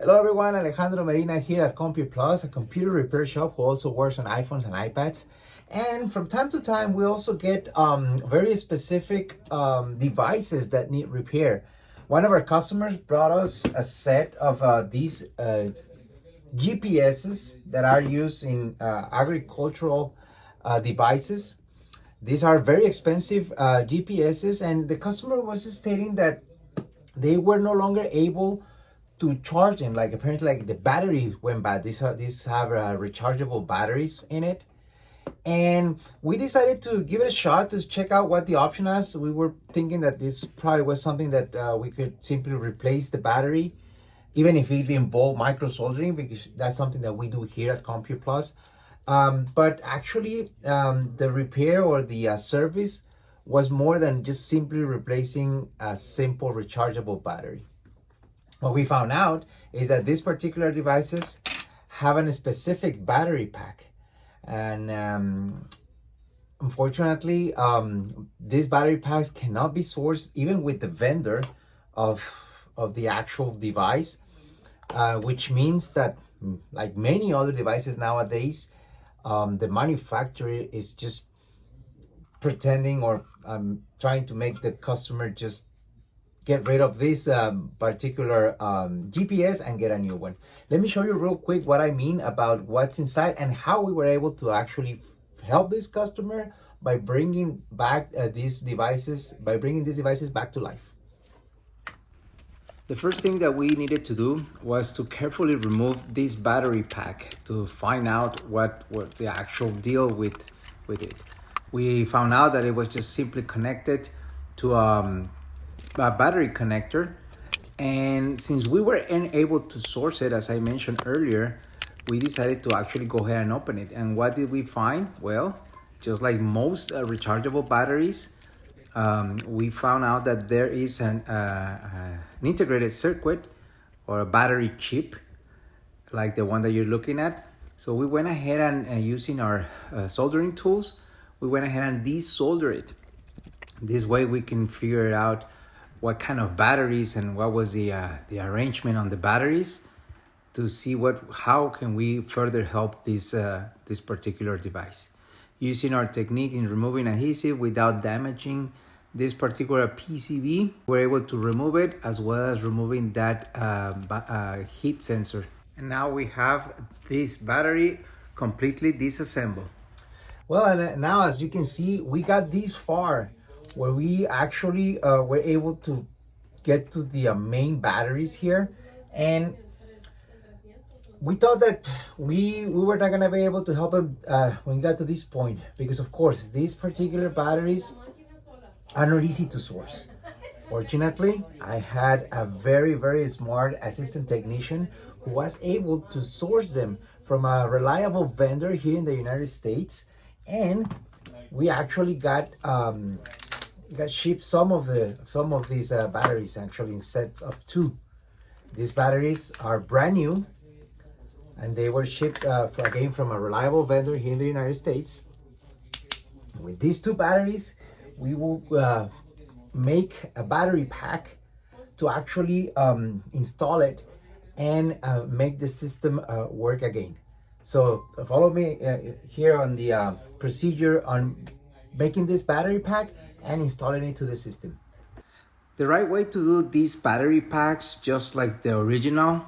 Hello everyone, Alejandro Medina here at CompuPlus, a computer repair shop who also works on iPhones and iPads. And from time to time, we also get very specific devices that need repair. One of our customers brought us a set of these GPSs that are used in agricultural devices. These are very expensive GPSs, and the customer was stating that they were no longer able to charge them. Like apparently, like the battery went bad. These have rechargeable batteries in it, and we decided to give it a shot to check out what the option is. We were thinking that this probably was something that we could simply replace the battery, even if it involved micro soldering, because that's something that we do here at CompuPlus. But actually, the repair or the service was more than just simply replacing a simple rechargeable battery. What we found out is that these particular devices have a specific battery pack, and unfortunately, these battery packs cannot be sourced even with the vendor of the actual device, which means that, like many other devices nowadays, the manufacturer is just pretending or trying to make the customer just get rid of this particular GPS and get a new one. Let me show you real quick what I mean about what's inside and how we were able to actually help this customer by bringing back these devices back to life. The first thing that we needed to do was to carefully remove this battery pack to find out what the actual deal with it. We found out that it was just simply connected to a battery connector, and since we were unable to source it, as I mentioned earlier, we decided to actually go ahead and open it. And what did we find? Well, just like most rechargeable batteries, we found out that there is an integrated circuit or a battery chip like the one that you're looking at. So we went ahead and using our soldering tools, we went ahead and desolder it. This way we can figure out what kind of batteries and what was the arrangement on the batteries to see how can we further help this particular device. Using our technique in removing adhesive without damaging this particular PCB, we're able to remove it, as well as removing that heat sensor. And now we have this battery completely disassembled. Well, and now as you can see, we got this far where we actually were able to get to the main batteries here, and we thought that we were not gonna be able to help him when we got to this point, because of course these particular batteries are not easy to source. Fortunately, I had a very smart assistant technician who was able to source them from a reliable vendor here in the United States, and we actually got shipped some of these batteries actually in sets of 2. These batteries are brand new, and they were shipped from a reliable vendor here in the United States. With these 2 batteries, we will make a battery pack to actually install it and make the system work again. So follow me here on the procedure on making this battery pack and installing it to the system. The right way to do these battery packs, just like the original,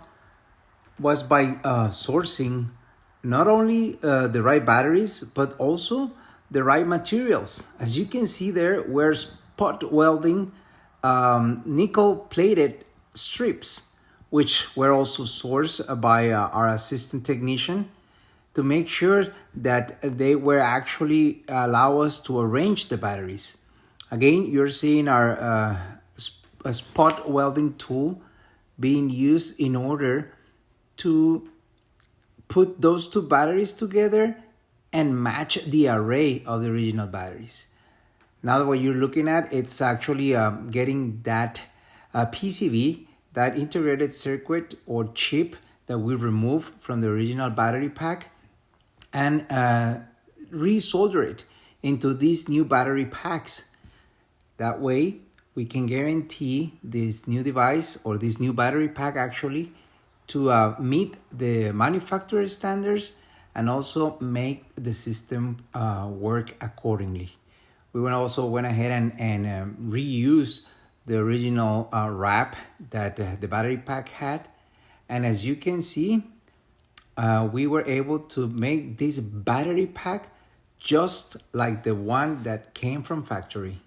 was by sourcing not only the right batteries, but also the right materials. As you can see there, we're spot welding nickel plated strips, which were also sourced by our assistant technician, to make sure that they were actually allow us to arrange the batteries. Again, you're seeing our spot welding tool being used in order to put those 2 batteries together and match the array of the original batteries. Now what you're looking at, it's actually getting that PCB, that integrated circuit or chip that we removed from the original battery pack, and resolder it into these new battery packs. That way we can guarantee this new device, or this new battery pack actually, to meet the manufacturer standards and also make the system work accordingly. We also went ahead and reuse the original wrap that the battery pack had. And as you can see, we were able to make this battery pack just like the one that came from factory.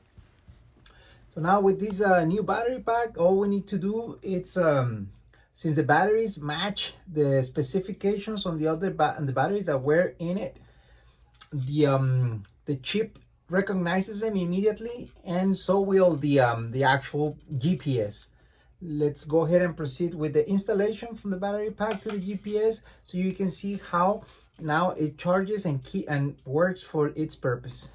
So now with this new battery pack, all we need to do is, since the batteries match the specifications on the other the batteries that were in it, the chip recognizes them immediately, and so will the actual GPS. Let's go ahead and proceed with the installation from the battery pack to the GPS, so you can see how now it charges and works for its purpose.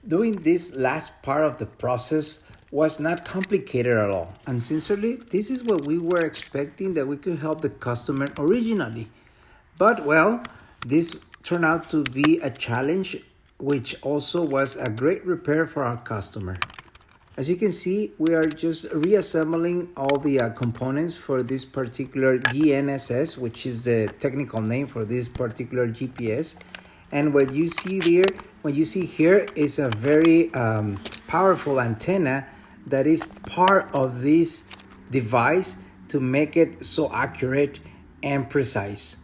Doing this last part of the process was not complicated at all, and sincerely, this is what we were expecting, that we could help the customer originally. But well, this turned out to be a challenge, which also was a great repair for our customer. As you can see, we are just reassembling all the components for this particular GNSS, which is the technical name for this particular GPS. And what you see here is a very powerful antenna that is part of this device to make it so accurate and precise.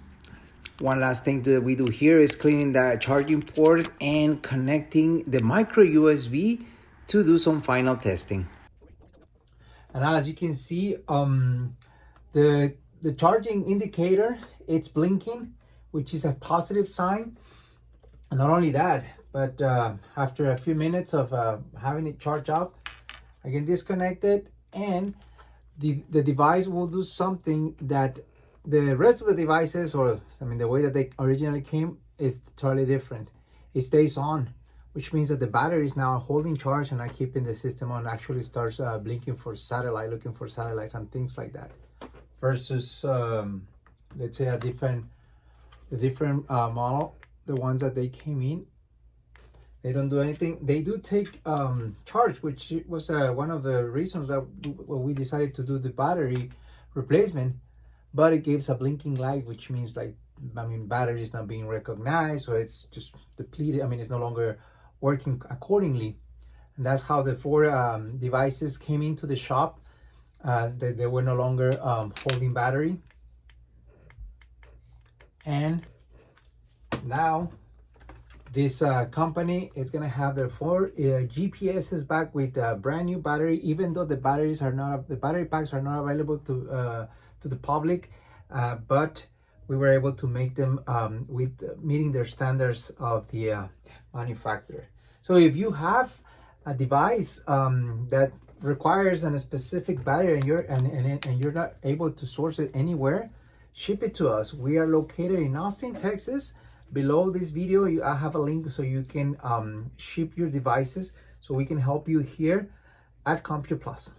One last thing that we do here is cleaning the charging port and connecting the micro USB to do some final testing. And as you can see, the charging indicator, it's blinking, which is a positive sign. And not only that, but after a few minutes of having it charge up, I can disconnect it, and the device will do something that the rest of the devices, or I mean the way that they originally came, is totally different. It stays on, which means that the battery is now holding charge and not keeping the system on. Actually starts blinking for satellite, looking for satellites and things like that. Versus, let's say a different model, the ones that they came in, they don't do anything. They do take charge, which was one of the reasons that we decided to do the battery replacement. But it gives a blinking light, which means battery is not being recognized, or it's just depleted. It's no longer working accordingly. And that's how the 4 devices came into the shop. They were no longer holding battery. And now this company is going to have their 4 GPSs back with a brand new battery, even though the battery packs are not available to the public, but we were able to make them with meeting their standards of the manufacturer. So if you have a device that requires a specific battery and you're not able to source it anywhere, ship it to us. We are located in Austin, Texas. Below this video, I have a link so you can ship your devices, so we can help you here at CompuPlus.